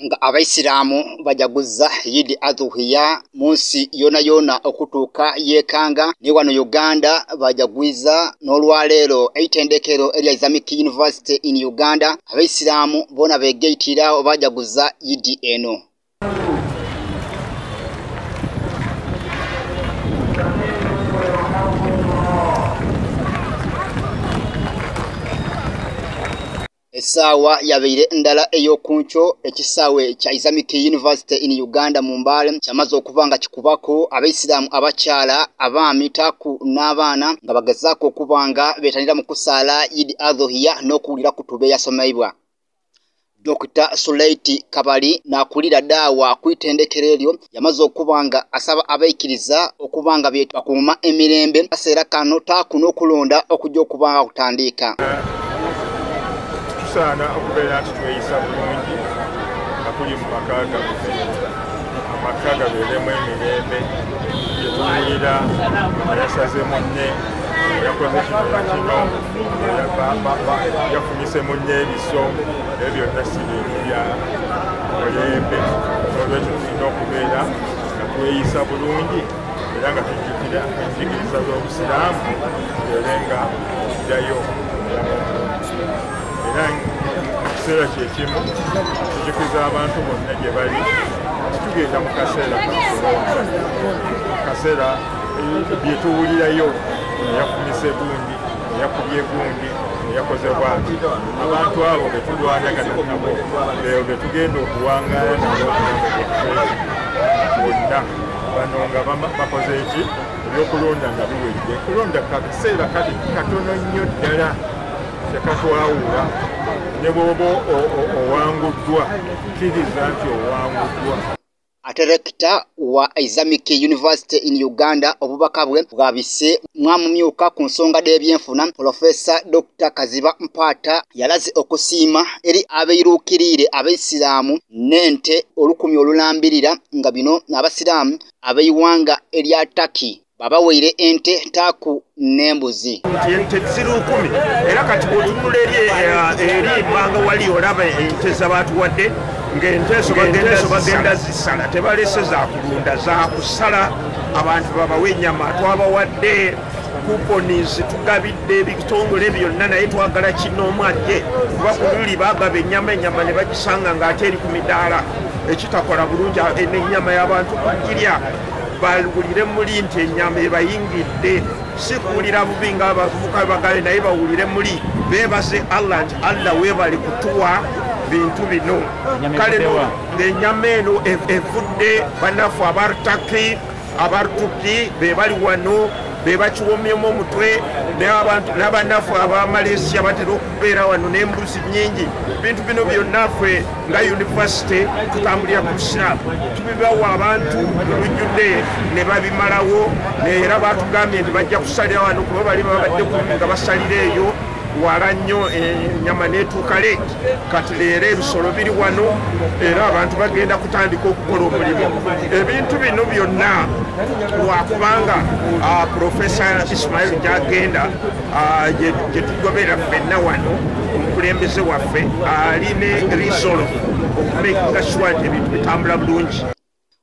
nga abaisiramu bajaguza Yidi Adhuhiya munsi yona okutuuka yekanga ne wano Uganda bajagwiza n'olwaleero eitendekero erya Islamic University in Uganda abaisiramu bona begeitira bajaguza Yidi eno. Esawa yabeire ndala eyokuncho ekisawe cha Islamic University in Uganda Mumbale chamaze okubanga kikubako abaisiramu abakyala abaami taku n'abaana nga bagezako okubanga betanira mu kusala Yidi Adhuhiya n'okuwulira kutube yasomeibwa. Dr. Suleiti Kabali nakulira dawa kwitendekero eryo yamaze okubanga asaba abaikiriza okubanga byetu bakuuma emirembe kaseera kano taku n'okulonda okujja okubanga kutandika. Sana okubeera nti tweyisa bulungi nga tuli mu maka gaffe, amaka gabeeremu emirembe gyetuwulira yasaze munne yakoze kino na kino yafumise munne ebiso ebyo byonna si bintu bya mulembe. Olwekyo tulina okubeera nga tweyisa bulungi era nga tujjukira enjigiriza z'Obusiraamu tubeere nga tuddayo era kiseera kyekimu tujukiza abantu bonna gye bali tugenda mu kaseera bye tuwulirayo yafumise gundi yakubye gundi yakoze bwati abantu abo be tulwanagana nabo be tugenda okuwangaala nabo bonna bano nga bakoze eki ebyokulonda nga biwedde kulonda kaseera kati katono nnyo ddala tekatwawula ne bwoba owanguddwa kiriza nti owanguddwa. Director wa Islamic University in Uganda obubaka bwe bwabise mwamumyuka ku nsonga d'ebyenfuna Professor Dr. Kaziba Mpaata yalaze okusiima eri abeirukirire abaisiramu nente olukumi olulambirira nga bino n'abasiramu abeiwanga erya Turkey babaweire ente taku n'embuzi. Ente zirukumi era kati bwotunula eri banga wali olaba ente z'abantu ng'ente ezo bagenda zisala tebalese za kulunda za kusala abantu babawe ennyama twabawadde kuponies tugabidde ebitongole byonna naye twagala kinoomadde kuba ku luli bagaba ennyama ne bagisanga ng'ate eri ku midaala ekitakola bulungi n'ennyama y'abantu kugirya bawulire muli nti ennyama ebayingidde si kuwulira bubi ng'abavubuka bagabe naye bawulire muli beebaze Allah nti Allah weebale kutuwa bintu bino kale ng'ennyama eno evudde bannaffe abartuki be bali wano be bakiwomyemu omutwe n'abannaffe aba Malaysia batera okubeera wano n'embuzi nnyingi. Bintu bino byonna ffe nga yunivasite tutambulira ku Busiraamu tubibawa abantu olujjudde ne babimalawo era batugambye nti bajja kusalira wano kuba bali babadde nga basalira eyo wala nnyo ennyama n'etuuka leeti kati leero ebisolo biri wano era abantu bagenda kutandika okukola omulimu. Ebintu bino byonna lwakubanga Professor Ismail gy'agenda gye tugobera ffenna wano omukulembeze waffe ali ne resolve okumakinga sure nti ebintu bitambula bulungi.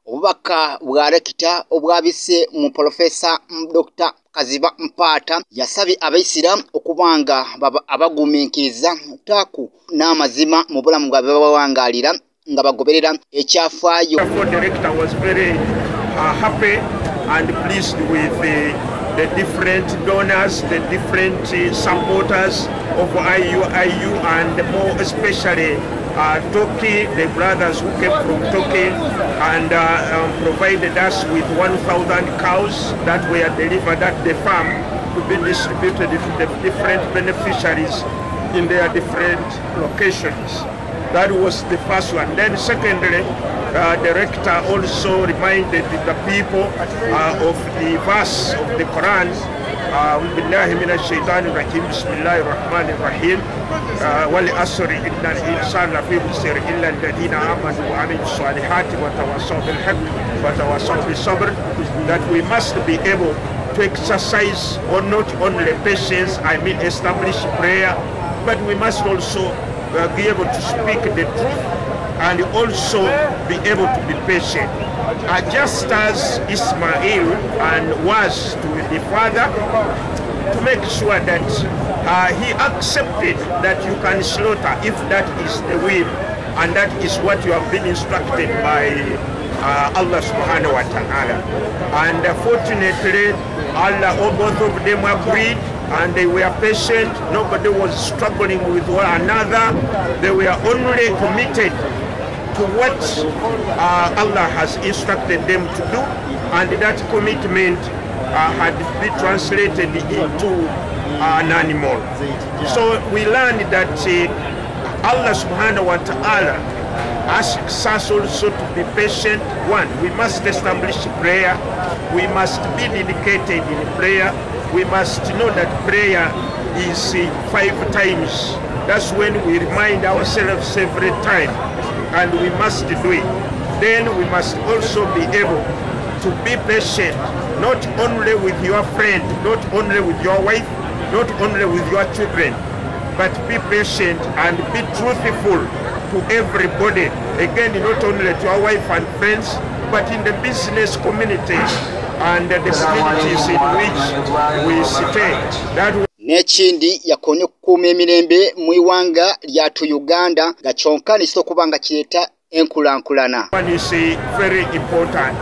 Obubaka bwa rekita obwabise mu Professor Dr. Kaziba Mpaata yasabye abaisiramu okubanga abagumiikiriza taku n'amazima mu bulamu bwabwe babawangalira nga bagoberera ekyafaayo. The director was very happy and pleased with the different donors, the different supporters of IU and more especially Turkey, the brothers who came from Turkey and provided us with 1,000 cows that were delivered at the farm to be distributed to the different beneficiaries in their different locations. That was the first one. Then secondly, the rector also reminded the people of the verse of the Quran, بالله من الشيطان الرجيم بسم الله الرحمن الرحيم والعصر إن الإنسان لفي خسر إلا الذين آمنوا وعملوا الصالحات وتواصوا بالحق وتواصوا بالصبر. That we must be able to exercise or not only patience, establish prayer, but we must also be able to speak the truth and also be able to be patient. Just as Ismail and was to the father, to make sure that he accepted that you can slaughter if that is the will, and that is what you have been instructed by Allah subhanahu wa ta'ala. And fortunately, Allah, both of them agreed, and they were patient. Nobody was struggling with one another. They were only committed to what Allah has instructed them to do, and that commitment had been translated into an animal. So we learned that Allah subhanahu wa ta'ala asks us also to be patient. One, we must establish prayer. We must be dedicated in prayer. We must know that prayer is 5 times. That's when we remind ourselves every time, and we must do it. Then we must also be able to be patient, not only with your friend, not only with your wife, not only with your children, but be patient and be truthful to everybody. Again, not only to your wife and friends, but in the business community and the communities in which we stay. That Nekindi yakonye okukuuma emirembe mu iwanga lyatu Uganda nga kyonka niso kubanga kireta enkulankulana. one is very important.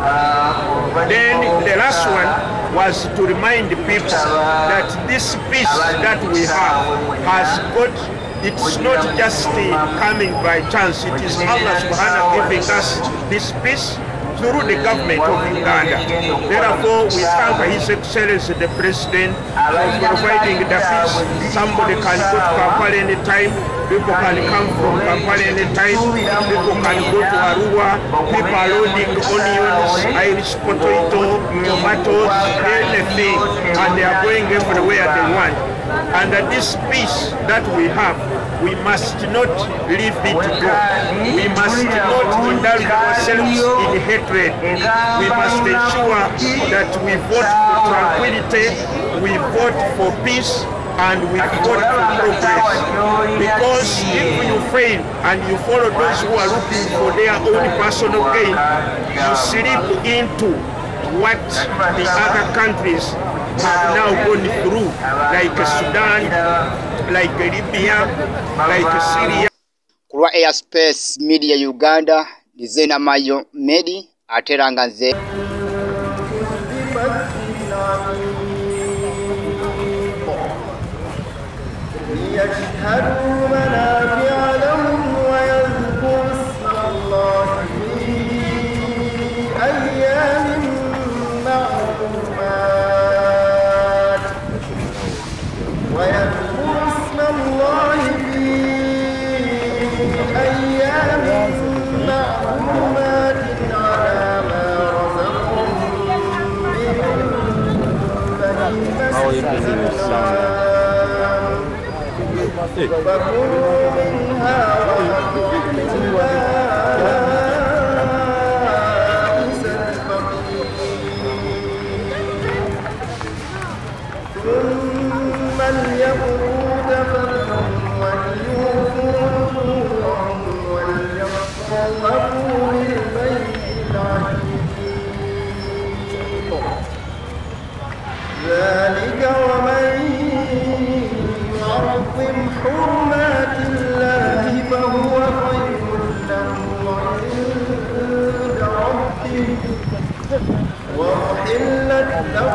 Then the last one was to remind people that this peace that we have has got, it's not just coming by chance. It is Allah subhanahu giving us this peace through the government of Uganda. Therefore, we thank His Excellency the President for providing the peace. Somebody can go to Kampala anytime. People can come from Kampala anytime. People can go to Arua. People are loading onions, Irish potato, tomatoes, anything, and they are going everywhere they want. And this peace that we have, we must not leave it go. We must not indulge ourselves in hatred. We must ensure that we vote for tranquility, we vote for peace, and we vote for progress. Because if you fail and you follow those who are looking for their own personal gain, you slip into what the other countries have now gone through, like Sudan, like Libya, like Syria. Kulwa Airspace Media Uganda, Nizena Mayo Medi, ateranga nze. يشهدوا منافع لهم ويذكروا اسم الله في أيام معلومات ويذكروا اسم الله في أيام معلومات على ما رزقهم من بهيمة فكلوا منها وأطعموا البائس الفقير ثم ليقضوا تفثهم وليوفوا نذورهم وليطوفوا بالبيت العتيق ذلك ومن يعظم حرمات الله فهو خير له عند ربه وأحلت له